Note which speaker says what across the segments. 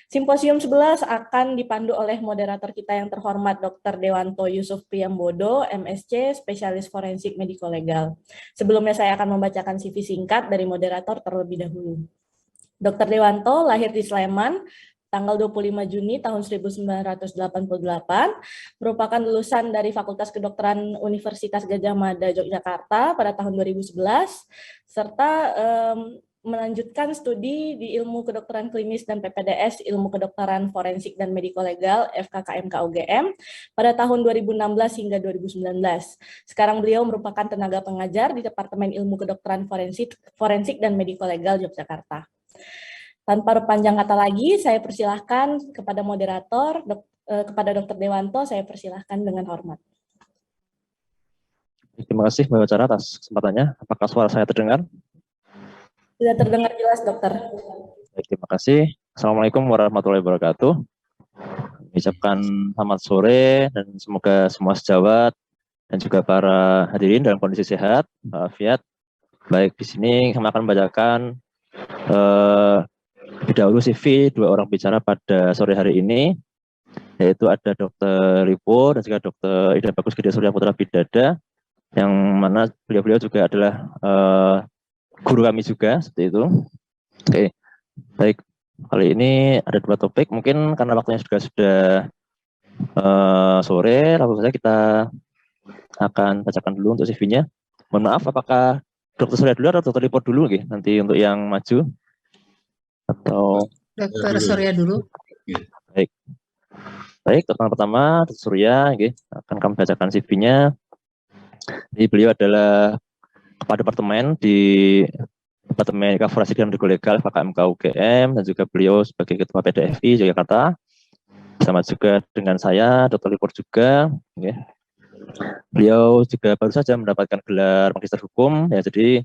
Speaker 1: Simposium 11 akan dipandu oleh moderator kita yang terhormat Dr. Dewanto Yusuf Priyambodo, MSc, Spesialis Forensik Mediko Legal. Sebelumnya saya akan membacakan CV singkat dari moderator terlebih dahulu. Dr. Dewanto lahir di Sleman, tanggal 25 Juni tahun 1988, merupakan lulusan dari Fakultas Kedokteran Universitas Gadjah Mada, Yogyakarta pada tahun 2011, serta melanjutkan studi di Ilmu Kedokteran Klinis dan PPDS Ilmu Kedokteran Forensik dan Mediko Legal FKKMK UGM pada tahun 2016 hingga 2019. Sekarang beliau merupakan tenaga pengajar di Departemen Ilmu Kedokteran Forensik dan Mediko Legal Yogyakarta. Tanpa panjang kata lagi, saya persilahkan kepada moderator, kepada Dr. Dewanto, saya persilahkan dengan hormat.
Speaker 2: Terima kasih Mbak Cara atas kesempatannya. Apakah suara saya terdengar?
Speaker 1: Sudah terdengar jelas, Dokter.
Speaker 2: Baik, terima kasih. Assalamualaikum warahmatullahi wabarakatuh. Ucapkan selamat sore dan semoga semua sejawat dan juga para hadirin dalam kondisi sehat, walafiat. Baik, di sini kami akan membacakan lebih dahulu CV dua orang bicara pada sore hari ini, yaitu ada Dr. Lipo dan juga Dr. Ida Bagus Gede Surya Putra Bidada, yang mana beliau-beliau juga adalah guru kami juga, seperti itu. Oke, baik. Kali ini ada dua topik, mungkin karena waktunya juga sudah sore, langsung saja kita akan bacakan dulu untuk CV-nya. Mohon maaf, apakah Dr. Surya dulu atau Dr. Lipo dulu? Nanti untuk yang maju. Atau
Speaker 3: Dr. Surya dulu.
Speaker 2: Baik. Baik, pertama Dr. Surya, akan kami bacakan CV-nya. Jadi beliau adalah Kepala Departemen di Departemen Forensik dan Mediko Legal FKKMK UGM, dan juga beliau sebagai Ketua PDFI Jakarta. Bersama juga dengan saya, Dr. Lipur juga. Beliau juga baru saja mendapatkan gelar Magister Hukum, ya, jadi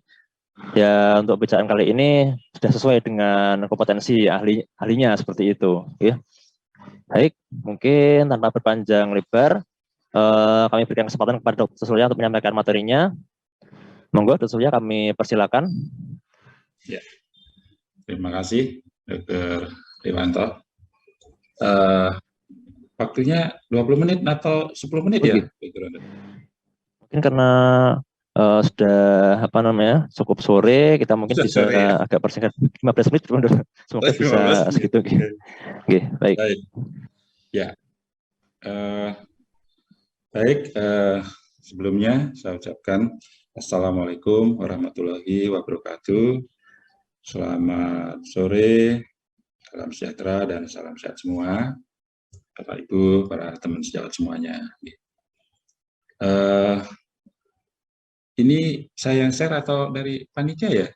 Speaker 2: ya untuk bicaraan kali ini sudah sesuai dengan kompetensi ahlinya seperti itu. Baik, mungkin tanpa berpanjang lebar, kami berikan kesempatan kepada Dr. Surya untuk menyampaikan materinya. Monggo, Dr. Surya, kami persilakan.
Speaker 4: Ya, terima kasih Dr. Dewanto. Waktunya 20 menit atau 10 menit ya?
Speaker 2: Mungkin karena sudah cukup sore, kita mungkin sudah bisa sore, ya? Agak persingkat 15 menit, semoga bisa segitu. Oke, baik.
Speaker 4: Ya, baik. Sebelumnya saya ucapkan Assalamualaikum warahmatullahi wabarakatuh. Selamat sore, salam sejahtera dan salam sehat semua, Bapak Ibu, para teman sejawat semuanya. Ini saya yang share atau dari panitia ya?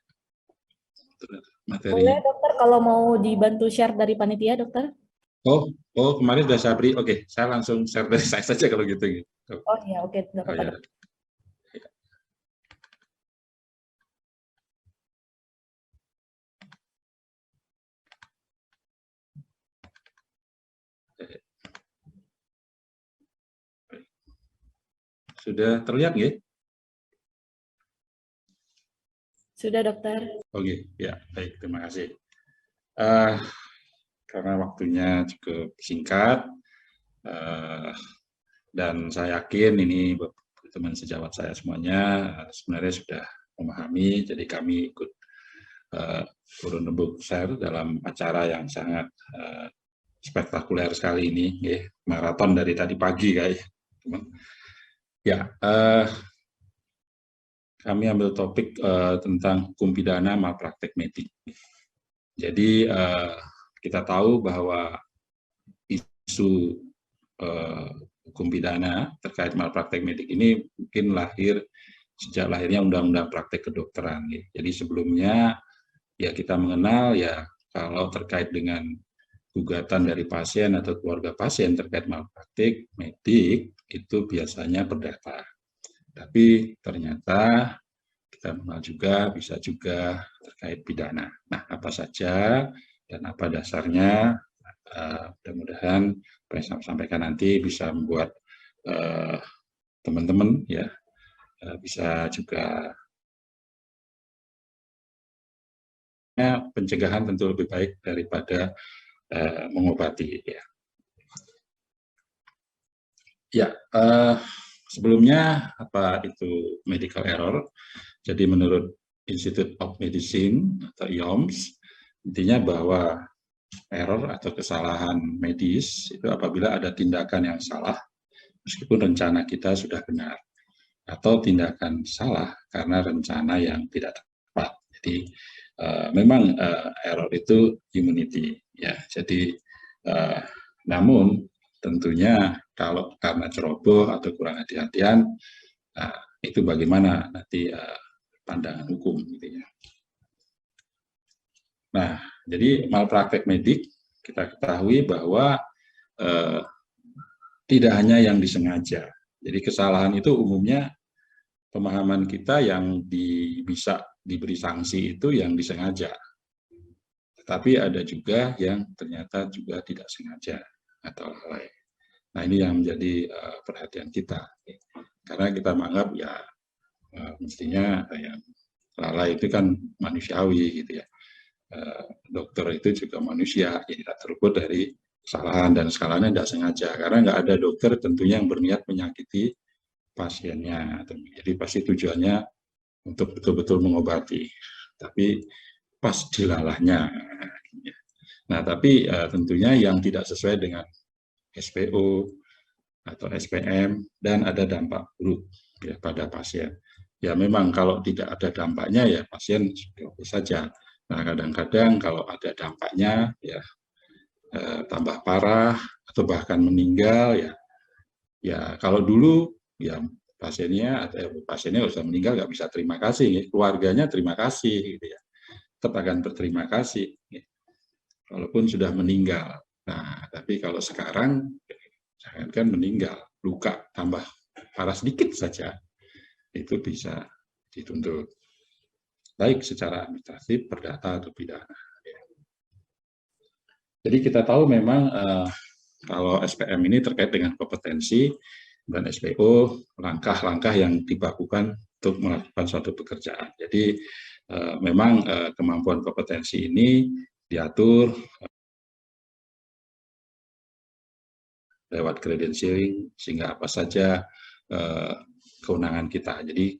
Speaker 1: Boleh, Dokter, kalau mau dibantu share dari panitia, Dokter.
Speaker 4: Oh, kemarin sudah saya beri. Oke, saya langsung share dari saya saja kalau gitu.
Speaker 1: Oh ya, oke, nggak apa-apa.
Speaker 4: Ya. Sudah terlihat ya?
Speaker 1: Sudah, Dokter.
Speaker 4: Oke, ya, baik, terima kasih. Karena waktunya cukup singkat, dan saya yakin ini teman sejawat saya semuanya sebenarnya sudah memahami, jadi kami ikut turun rembuk share dalam acara yang sangat spektakuler sekali ini, maraton dari tadi pagi guys. Ya, kami ambil topik tentang hukum pidana malpraktek medik. Jadi kita tahu bahwa isu hukum pidana terkait malpraktek medik ini mungkin lahir sejak lahirnya Undang-Undang Praktek Kedokteran. Jadi sebelumnya ya kita mengenal ya kalau terkait dengan gugatan dari pasien atau keluarga pasien terkait malpraktek medik itu biasanya perdata. Tapi ternyata kita mengenal juga bisa juga terkait pidana. Nah, apa saja dan apa dasarnya? Mudah-mudahan apa yang saya sampaikan nanti bisa membuat teman-teman ya bisa juga pencegahan tentu lebih baik daripada mengobati. Ya, sebelumnya apa itu medical error? Jadi menurut Institute of Medicine atau IOMS, intinya bahwa error atau kesalahan medis itu apabila ada tindakan yang salah meskipun rencana kita sudah benar, atau tindakan salah karena rencana yang tidak tepat. Jadi memang error itu immunity, ya. Jadi namun tentunya kalau karena ceroboh atau kurang hati-hatian, itu bagaimana nanti pandangan hukum, gitu ya. Nah, jadi malpraktek medik kita ketahui bahwa tidak hanya yang disengaja. Jadi kesalahan itu umumnya pemahaman kita yang bisa diberi sanksi itu yang disengaja. Tetapi ada juga yang ternyata juga tidak sengaja atau lalai. Nah, ini yang menjadi perhatian kita. Karena kita menganggap ya mestinya yang lalai itu kan manusiawi gitu ya. Dokter itu juga manusia, ya tidak terluput dari kesalahan, dan kesalahannya tidak sengaja. Karena nggak ada dokter tentunya yang berniat menyakiti pasiennya. Jadi pasti tujuannya untuk betul-betul mengobati. Tapi pas dilalahnya. Nah, tapi tentunya yang tidak sesuai dengan SPO atau SPM dan ada dampak buruk ya pada pasien. Ya memang kalau tidak ada dampaknya ya pasien oke saja. Nah, kadang-kadang kalau ada dampaknya ya tambah parah atau bahkan meninggal ya kalau dulu ya pasiennya usah meninggal nggak bisa terima kasih, ya. Keluarganya terima kasih gitu ya. Tetap akan berterima kasih ya. Walaupun sudah meninggal. Nah, tapi kalau sekarang jangankan meninggal, luka tambah parah sedikit saja itu bisa dituntut baik secara administratif, perdata atau pidana. Jadi kita tahu memang kalau SPM ini terkait dengan kompetensi dan SPO, langkah-langkah yang dibakukan untuk melakukan suatu pekerjaan. Jadi memang kemampuan kompetensi ini diatur lewat credentialing sehingga apa saja kewenangan kita. Jadi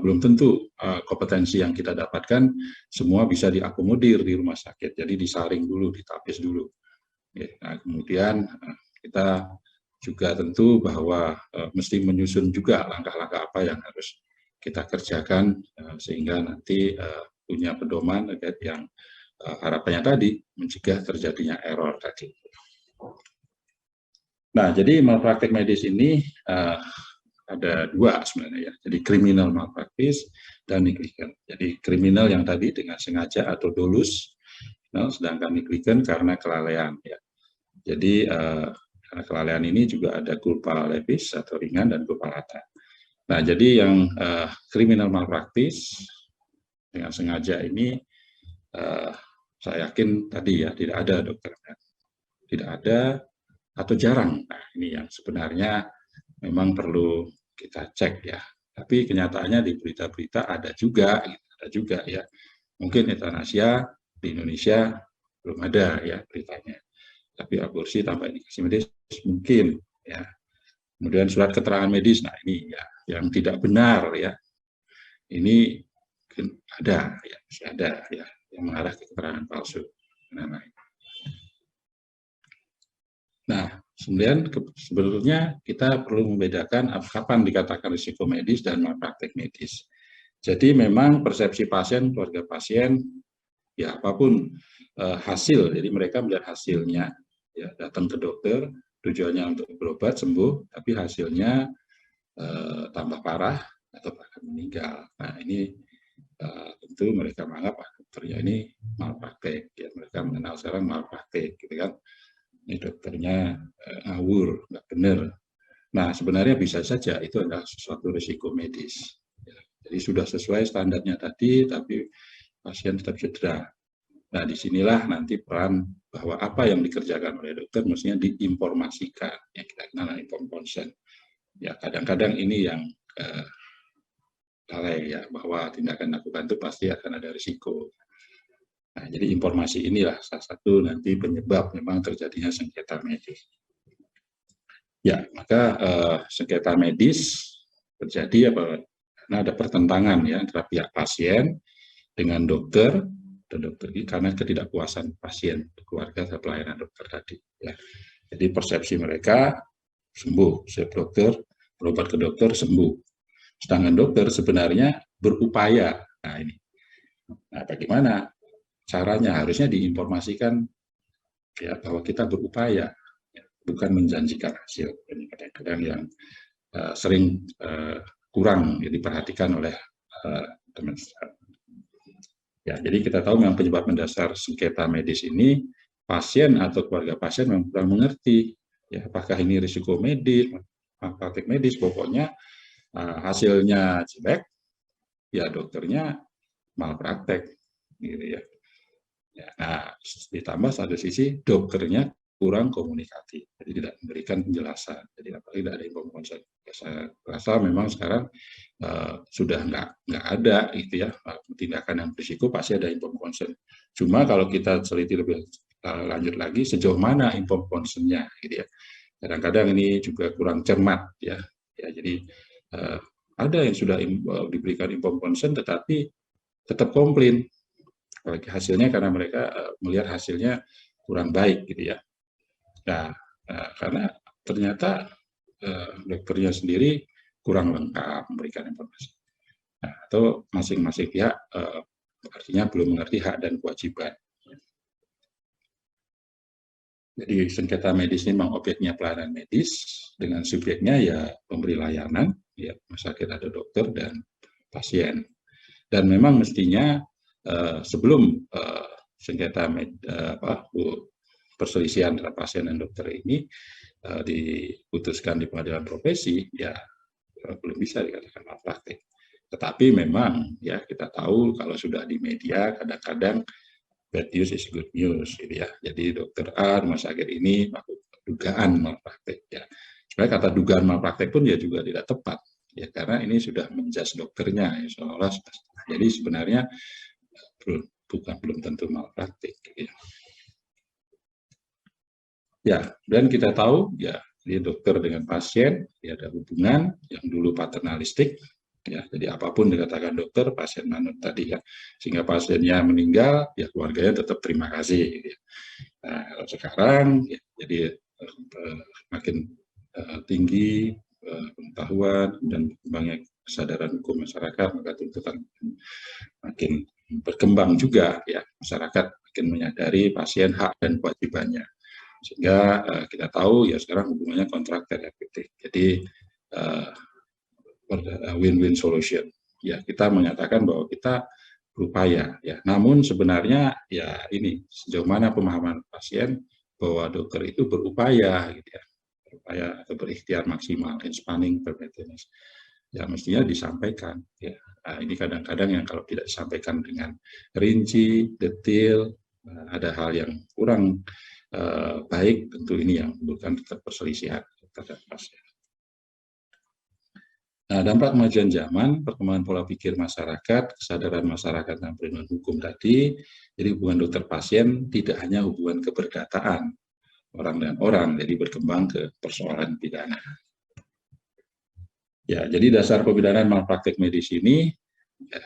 Speaker 4: belum tentu kompetensi yang kita dapatkan semua bisa diakomodir di rumah sakit. Jadi disaring dulu, ditapis dulu. Nah, kemudian kita juga tentu bahwa mesti menyusun juga langkah-langkah apa yang harus kita kerjakan sehingga nanti punya pedoman terkait yang harapannya tadi mencegah terjadinya error tadi. Nah, jadi malpraktik medis ini ada dua sebenarnya ya. Jadi criminal malpractice dan negligent. Jadi kriminal yang tadi dengan sengaja atau dolus, sedangkan negligent karena kelalaian ya. Jadi karena kelalaian ini juga ada culpa levis atau ringan dan culpa lata. Nah, jadi yang criminal malpractice dengan sengaja ini saya yakin tadi ya tidak ada dokter, tidak ada atau jarang. Nah, ini yang sebenarnya memang perlu kita cek ya. Tapi kenyataannya di berita-berita ada juga ya. Mungkin euthanasia di Indonesia belum ada ya beritanya. Tapi aborsi tanpa indikasi medis mungkin ya. Kemudian surat keterangan medis, nah ini ya yang tidak benar ya. Ini ada ya, masih ada ya yang mengarah ke keterangan palsu. Nah, sebenarnya kita perlu membedakan kapan dikatakan risiko medis dan malpraktik medis. Jadi memang persepsi pasien, keluarga pasien, ya apapun hasil, jadi mereka melihat hasilnya, ya datang ke dokter, tujuannya untuk berobat sembuh, tapi hasilnya tambah parah atau bahkan meninggal. Nah ini tentu mereka menganggap dokternya ini malpraktik, ya mereka mengenal sekarang malpraktik, gitu kan. Ini dokternya ngawur, nggak benar. Nah, sebenarnya bisa saja itu adalah sesuatu risiko medis. Jadi sudah sesuai standarnya tadi, tapi pasien tetap cedera. Nah, disinilah nanti peran bahwa apa yang dikerjakan oleh dokter mestinya diinformasikan. Yang kita kenal informed consent. Ya, kadang-kadang ini yang lalai ya, bahwa tindakan lakukan itu pasti akan ada risiko. Nah, jadi informasi inilah salah satu nanti penyebab memang terjadinya sengketa medis. Ya, maka sengketa medis terjadi karena ada pertentangan ya antara pihak pasien dengan dokter dan dokter ini karena ketidakpuasan pasien, keluarga atau pelayanan dokter tadi. Ya. Jadi persepsi mereka sembuh, dokter berobat ke dokter sembuh. Sedangkan dokter sebenarnya berupaya. Nah ini, nah bagaimana caranya? Harusnya diinformasikan ya bahwa kita berupaya, ya, bukan menjanjikan hasil. Ini kadang-kadang yang sering kurang ya, diperhatikan oleh teman-teman. Ya, jadi kita tahu memang penyebab mendasar sengketa medis ini pasien atau keluarga pasien memang kurang mengerti ya apakah ini risiko medis, praktik medis, pokoknya hasilnya jelek, ya dokternya malpraktek, gitu ya. Ya, nah, ditambah satu sisi dokternya kurang komunikatif, jadi tidak memberikan penjelasan. Jadi apalagi tidak ada info konsen. Saya rasa memang sekarang sudah nggak ada gitu ya tindakan yang berisiko, pasti ada info konsen. Cuma kalau kita teliti lebih lanjut lagi sejauh mana info konsennya, gitu ya. Kadang-kadang ini juga kurang cermat ya. Ya jadi ada yang sudah diberikan info konsen tetapi tetap komplain. Hasilnya karena mereka melihat hasilnya kurang baik gitu ya. Nah, karena ternyata dokternya sendiri kurang lengkap memberikan informasi. Nah, atau masing-masing pihak artinya belum mengerti hak dan kewajiban. Jadi sengketa medis ini memang objeknya pelayanan medis, dengan subjeknya ya pemberi layanan, ya rumah sakit ada dokter dan pasien. Dan memang mestinya sebelum sengketa perselisihan antara pasien dan dokter ini diputuskan di pengadilan profesi, ya belum bisa dikatakan malpraktik. Tetapi memang ya kita tahu kalau sudah di media kadang-kadang bad news is good news, gitu ya. Jadi dokter A rumah sakit ini dugaan malpraktik ya. Sebenarnya kata dugaan malpraktik pun ya juga tidak tepat ya karena ini sudah menjudge dokternya ya seolah-olah. Jadi sebenarnya belum tentu malpraktik. Gitu ya. Ya, dan kita tahu ya, dia dokter dengan pasien, ya ada hubungan yang dulu paternalistik, ya. Jadi apapun dikatakan dokter, pasien manut tadi ya, sehingga pasiennya meninggal, ya keluarganya tetap terima kasih. Gitu ya. Nah, kalau sekarang, ya, jadi makin tinggi pengetahuan dan berkembangnya kesadaran hukum masyarakat, maka tuntutan makin berkembang juga, ya masyarakat makin menyadari pasien hak dan kewajibannya. Sehingga kita tahu ya sekarang hubungannya kontrak terapeutik. Jadi win-win solution. Ya kita menyatakan bahwa kita berupaya. Ya, namun sebenarnya ya ini sejauh mana pemahaman pasien bahwa dokter itu berupaya, gitu ya, berupaya atau berikhtiar maksimal, inspanning permatenis. Ya mestinya disampaikan. Ya, nah, ini kadang-kadang yang kalau tidak disampaikan dengan rinci, detail, ada hal yang kurang baik, tentu ini yang menimbulkan perselisihan terhadap pasien. Nah, dampak kemajuan zaman, perkembangan pola pikir masyarakat, kesadaran masyarakat tentang perlindungan hukum tadi, jadi hubungan dokter pasien tidak hanya hubungan keperdataan orang dengan orang, jadi berkembang ke persoalan pidana. Ya, jadi dasar pemidanaan malpraktik medis ini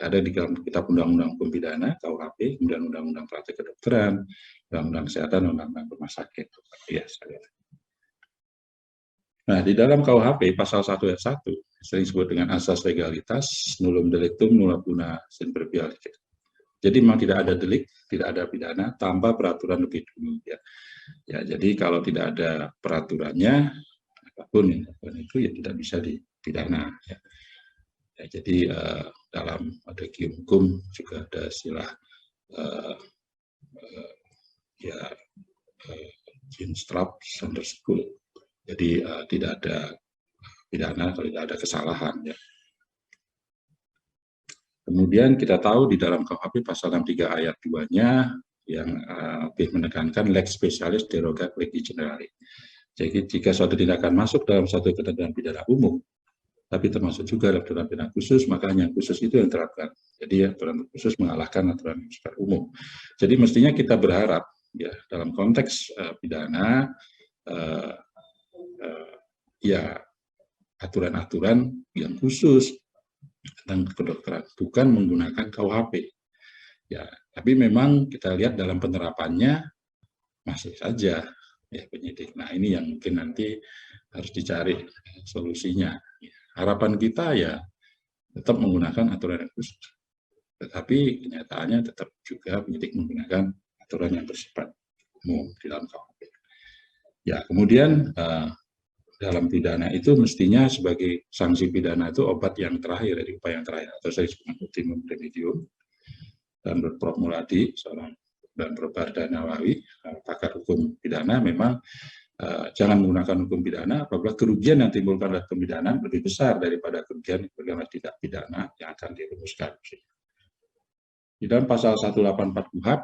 Speaker 4: ada di dalam Kitab Undang-Undang Hukum Pidana (KUHP), kemudian Undang-Undang Praktik Kedokteran, Undang-Undang Kesehatan, Undang-Undang Rumah Sakit. Ya, nah, di dalam KUHP pasal 1 ayat 1 sering disebut dengan asas legalitas, nullum delictum nulla puna semper via licet. Jadi memang tidak ada delik, tidak ada pidana tanpa peraturan lebih dulu. Ya, ya jadi kalau tidak ada peraturannya, apapun yang itu ya tidak bisa dipidana. Ya. Ya, jadi dalam adagi hukum juga ada istilah Ginstrap under school. Jadi tidak ada pidana kalau tidak ada kesalahan. Ya. Kemudian kita tahu di dalam KUHP pasal 63 ayat 2-nya yang lebih menekankan lex specialis derogat legi generali. Jadi jika suatu tindakan masuk dalam suatu ketentuan pidana umum tapi termasuk juga aturan pidana khusus, maka hanya khusus itu yang terapkan. Jadi aturan khusus mengalahkan aturan yang bersifat umum. Jadi mestinya kita berharap ya dalam konteks pidana ya aturan-aturan yang khusus tentang kedokteran, bukan menggunakan KUHP. Ya, tapi memang kita lihat dalam penerapannya masih saja ya penyidik. Nah, ini yang mungkin nanti harus dicari solusinya. Harapan kita ya tetap menggunakan aturan yang khusus. Tetapi kenyataannya tetap juga penyidik menggunakan aturan yang bersifat umum di dalam KUHP. Ya, kemudian dalam pidana itu mestinya sebagai sanksi pidana itu obat yang terakhir, dari upaya yang terakhir, atau saya sebut ultimum remedium. Dan Prof. Muladi, seorang dan Prof. Barda Nawawi, pakar hukum pidana, memang jangan menggunakan hukum pidana apabila kerugian yang timbulkan oleh pemidanaan lebih besar daripada kerugian yang tidak pidana yang akan dirumuskan. Di dalam pasal 184 KUHP,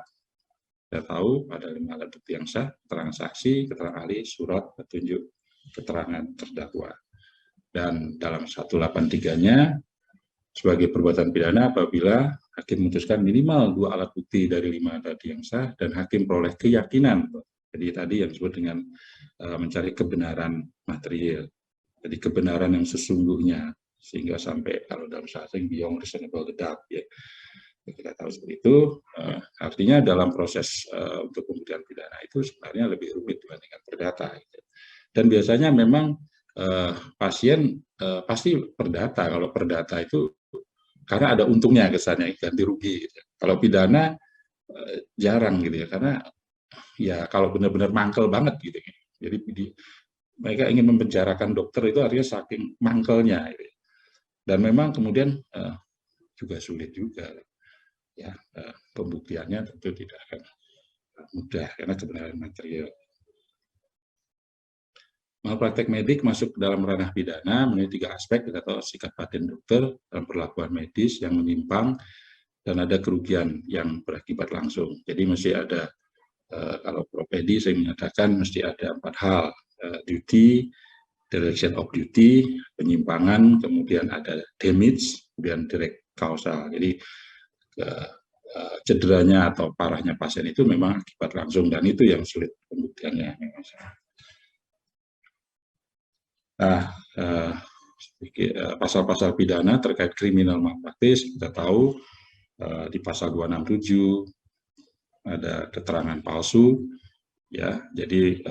Speaker 4: kita tahu ada 5 alat bukti yang sah, keterangan saksi, keterangan ahli, surat petunjuk keterangan terdakwa. Dan dalam 183-nya sebagai perbuatan pidana apabila hakim memutuskan minimal 2 alat bukti dari 5 tadi yang sah dan hakim peroleh keyakinan. Jadi tadi yang disebut dengan mencari kebenaran material. Jadi kebenaran yang sesungguhnya sehingga sampai kalau dalam bahasa asing beyond reasonable doubt ya. Kita tahu seperti itu, artinya dalam proses untuk pembuktian pidana itu sebenarnya lebih rumit dibandingkan perdata. Gitu. Dan biasanya memang pasien pasti perdata. Kalau perdata itu karena ada untungnya kesannya ganti rugi. Gitu. Kalau pidana jarang gitu ya, karena ya kalau benar-benar mangkel banget gitu. Jadi mereka ingin mempenjarakan dokter itu artinya saking mangkelnya. Gitu. Dan memang kemudian juga sulit juga. Ya, pembuktiannya tentu tidak akan mudah karena kebenaran material. Malpraktek medik masuk ke dalam ranah pidana melalui 3 aspek. Kita tahu sikap paten dokter dalam perlakuan medis yang menyimpang dan ada kerugian yang berakibat langsung. Jadi mesti ada kalau Prof. Edi saya menyatakan mesti ada 4 hal: duty, dereliction of duty, penyimpangan, kemudian ada damage, kemudian direct causal. Jadi cederanya atau parahnya pasien itu memang akibat langsung dan itu yang sulit pembuktiannya. Nah, pasal-pasal pidana terkait kriminal malpraktis kita tahu di pasal 267 ada keterangan palsu, ya. Jadi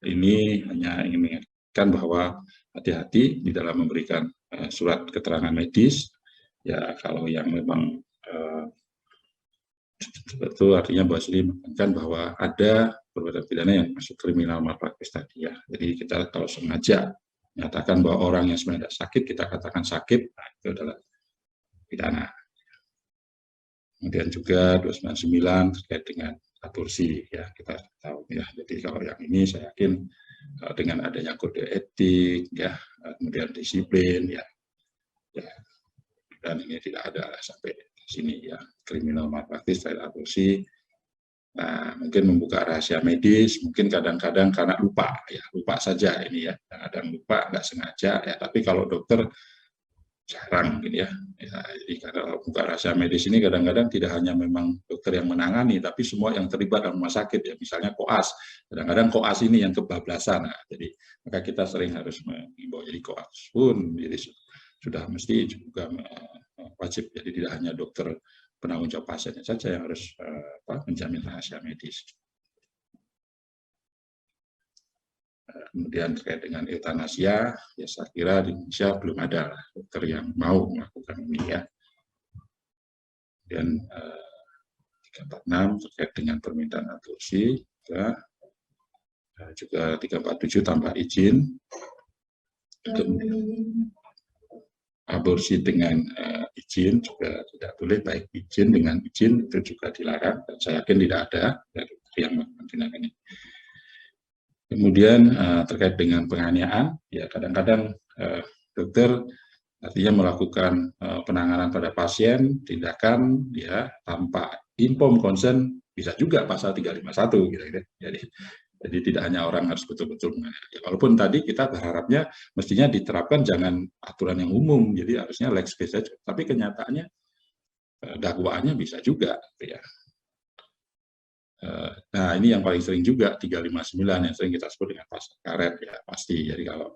Speaker 4: ini hanya ingin mengingatkan bahwa hati-hati di dalam memberikan surat keterangan medis. Ya, kalau yang memang itu artinya bahwa sendiri menekankan bahwa ada perbuatan pidana yang masuk kriminal malpraktis tadi ya. Jadi kita kalau sengaja menyatakan bahwa orang yang sebenarnya tidak sakit kita katakan sakit, nah itu adalah pidana. Kemudian juga 299 terkait dengan aborsi ya, kita tahu ya. Jadi kalau yang ini saya yakin dengan adanya kode etik ya, kemudian disiplin ya, dan ini tidak ada sampai sini ya, kriminal malpraktis terkait aborsi. Nah, mungkin membuka rahasia medis, mungkin kadang-kadang karena lupa ya, lupa saja ini ya, kadang lupa nggak sengaja ya, tapi kalau dokter jarang gitu ya. Jadi kalau buka rahasia medis ini kadang-kadang tidak hanya memang dokter yang menangani, tapi semua yang terlibat dalam rumah sakit ya, misalnya koas, kadang-kadang koas ini yang kebablasan. Nah, jadi maka kita sering harus mengimbau, jadi koas pun jadi sudah mesti juga wajib, jadi tidak hanya dokter penanggung jawab pasiennya saja yang harus menjamin rahasia medis. Kemudian terkait dengan eutanasia, ya saya kira di Indonesia belum ada dokter yang mau melakukan ini ya. Kemudian 346 terkait dengan permintaan aborsi, juga 347 tanpa izin. Aborsi dengan izin juga tidak boleh, baik izin dengan izin itu juga dilarang dan saya yakin tidak ada dari yang melakukan tindakan ini. Kemudian terkait dengan penganiayaan, ya kadang-kadang dokter artinya melakukan penanganan pada pasien tindakan ya tanpa informed consent, bisa juga pasal 351 gitu. Jadi Jadi tidak hanya orang harus betul-betul menganiaya. Walaupun tadi kita berharapnya mestinya diterapkan jangan aturan yang umum, jadi harusnya leg space saja. Tapi kenyataannya dakwaannya bisa juga. Ya. Nah ini yang paling sering juga 359 yang sering kita sebut dengan pasal karet ya pasti. Jadi kalau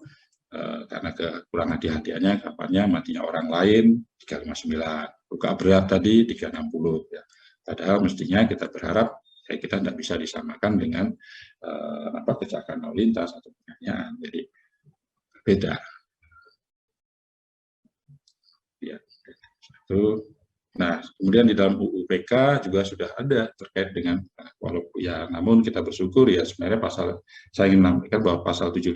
Speaker 4: karena kekurangan hati-hatiannya, kapannya matinya orang lain 359, luka berat tadi 360 ya. Padahal mestinya kita berharap kita tidak bisa disamakan dengan kecelakaan lalu lintas atau penganiayaan. Jadi beda. Ya, itu. Nah, kemudian di dalam UU PK juga sudah ada terkait dengan walaupun ya, namun kita bersyukur ya sebenarnya saya ingin menyampaikan bahwa pasal 75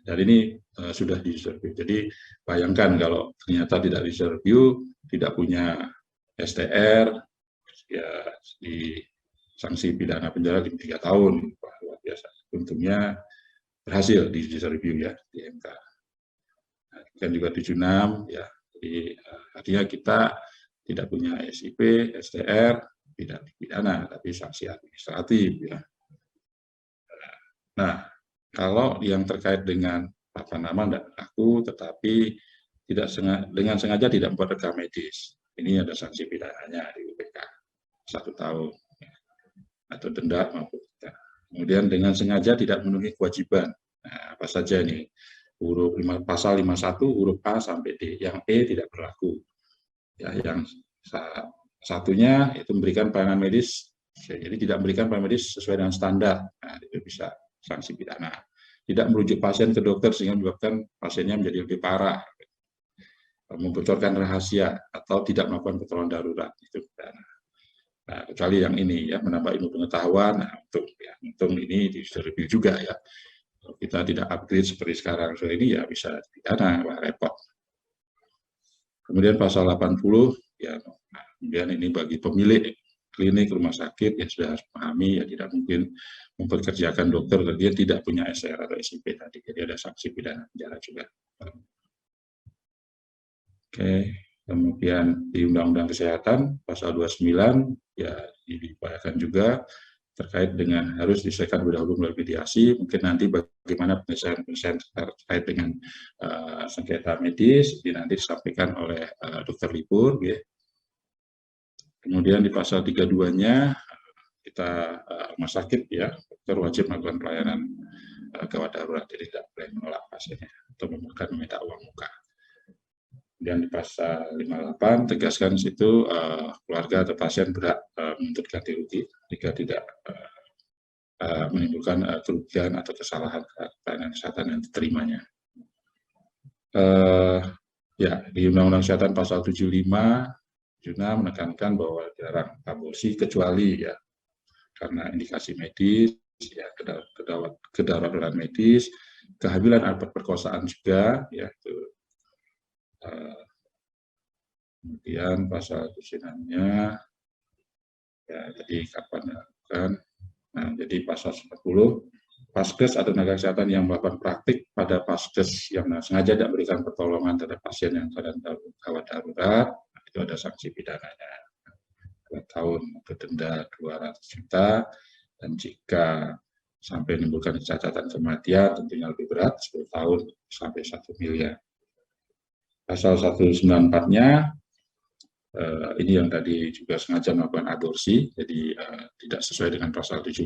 Speaker 4: dan ini sudah di-review. Jadi bayangkan kalau ternyata tidak di-review, tidak punya STR, ya di sanksi pidana penjara 3 tahun, luar biasa. Untungnya berhasil di-review ya di MK. Nah, kan juga 76 ya, jadi artinya kita tidak punya SIP, STR, tidak dipidana, tapi sanksi administratif. Ya. Nah, kalau yang terkait dengan nama tidak laku, tetapi dengan sengaja tidak membuat rekam medis, ini ada sanksi pidananya di UPK 1 tahun atau denda maupun denda. Kemudian dengan sengaja tidak memenuhi kewajiban. Nah, apa saja nih? Pasal 51 huruf A sampai D, yang E tidak berlaku. Ya, yang satunya itu memberikan pelayanan medis, jadi tidak memberikan pelayanan medis sesuai dengan standar, nah, itu bisa sanksi pidana. Tidak merujuk pasien ke dokter sehingga menyebabkan pasiennya menjadi lebih parah, membocorkan rahasia atau tidak melakukan pertolongan darurat, itu pidana. Nah, kecuali yang ini ya menambah ilmu pengetahuan, nah, untung ini di-review juga ya. Kalau kita tidak upgrade seperti sekarang, so ini ya bisa pidana, repot. Kemudian pasal 80 ya, kemudian ini bagi pemilik klinik rumah sakit yang sudah harus memahami ya tidak mungkin mempekerjakan dokter dan dia tidak punya SR atau SIP tadi, jadi ada sanksi pidana penjara juga. Oke, kemudian di Undang-Undang Kesehatan pasal 29 ya diupayakan juga terkait dengan harus diselesaikan lebih dahulu melalui mediasi, mungkin nanti bagaimana penyelesaian terkait dengan sengketa medis, ini nanti disampaikan oleh Dr. Lipur. Ya. Kemudian di pasal 32-nya, kita rumah sakit ya, dokter wajib melakukan pelayanan gawat darurat, jadi tidak boleh menolak pasiennya atau meminta uang muka. Kemudian di pasal 58 tegaskan situ keluarga atau pasien berhak menuntut ganti rugi jika tidak menimbulkan kerugian atau kesalahan pelayanan kesehatan yang diterimanya. Ya, di Undang-Undang Kesehatan pasal 75 Juna menekankan bahwa dilarang aborsi kecuali ya karena indikasi medis, ya kedaruratan medis, kehamilan atau perkosaan juga, ya itu. Kemudian pasal tulisannya ya jadi kapan dilakukan. Nah, jadi pasal 10 Paskes atau tenaga kesehatan yang melakukan praktik pada Paskes yang sengaja tidak memberikan pertolongan terhadap pasien yang keadaan gawat darurat, itu ada sanksi pidananya 2 tahun atau denda 200 juta, dan jika sampai menimbulkan kecacatan kematian tentunya lebih berat 10 tahun sampai 1 miliar. Pasal 194-nya ini yang tadi juga sengaja melakukan aborsi, jadi tidak sesuai dengan pasal 75,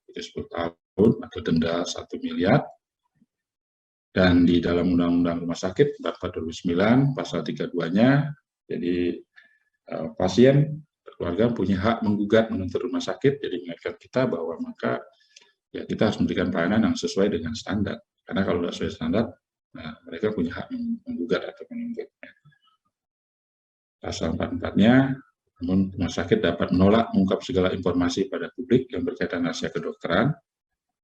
Speaker 4: itu 10 tahun atau denda 1 miliar. Dan di dalam Undang-Undang Rumah Sakit 44/2009 pasal 32-nya, jadi pasien keluarga punya hak menggugat menuntut rumah sakit, jadi mengingatkan kita bahwa maka ya kita harus memberikan pelayanan yang sesuai dengan standar, karena kalau tidak sesuai standar, nah, mereka punya hak menggugat atau menuntut. Pasal 44-nya, namun rumah sakit dapat menolak mengungkap segala informasi pada publik yang berkaitan rahasia kedokteran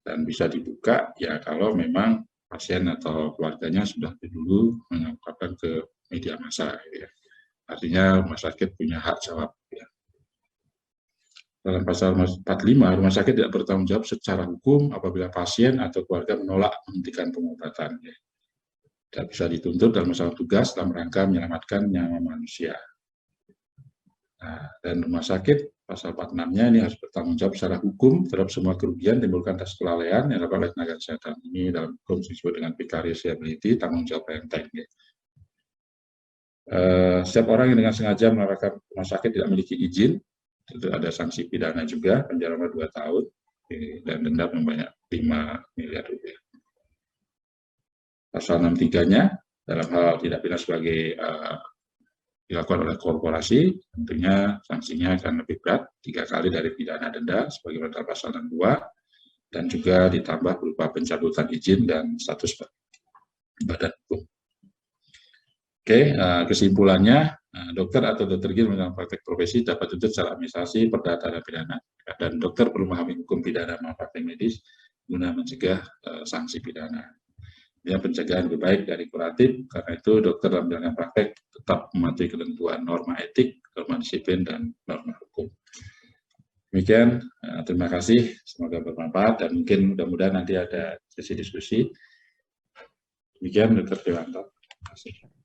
Speaker 4: dan bisa dibuka ya kalau memang pasien atau keluarganya sudah dulu mengungkapkan ke media massa. Ya. Artinya rumah sakit punya hak jawab. Ya. Dalam pasal 45, rumah sakit tidak bertanggung jawab secara hukum apabila pasien atau keluarga menolak menghentikan pengobatan. Ya. Tidak bisa dituntut dalam masalah tugas dalam rangka menyelamatkan nyawa manusia. Nah, dan rumah sakit pasal 46-nya ini harus bertanggung jawab secara hukum terhadap semua kerugian timbulkan atas kelalaian yang dilakukan oleh tenaga kesehatan. Ini dalam hukum disebut dengan vicarious liability, tanggung jawab renteng. Setiap orang yang dengan sengaja melalaikan rumah sakit tidak memiliki izin, itu ada sanksi pidana juga, penjara 2 tahun, dan denda banyak 5 miliar rupiah. Pasal 63-nya, dalam hal tidak pidana sebagai dilakukan oleh korporasi, tentunya sanksinya akan lebih berat, 3 kali dari pidana denda, sebagaimana dalam pasal 62, dan juga ditambah berupa pencabutan izin dan status badan hukum. Oke, kesimpulannya, dokter atau dokter gigi dalam praktek profesi dapat tuntut secara administrasi, perdata, dan pidana. Dan dokter perlu memahami hukum pidana malpraktek medis guna mencegah sanksi pidana. Ya, pencegahan lebih baik dari kuratif, karena itu dokter dalam menjalankan praktek tetap mematuhi ketentuan norma etik, norma disiplin, dan norma hukum. Demikian, terima kasih, semoga bermanfaat, dan mungkin mudah-mudahan nanti ada sesi diskusi. Demikian, Dr. Dewanto. Terima kasih.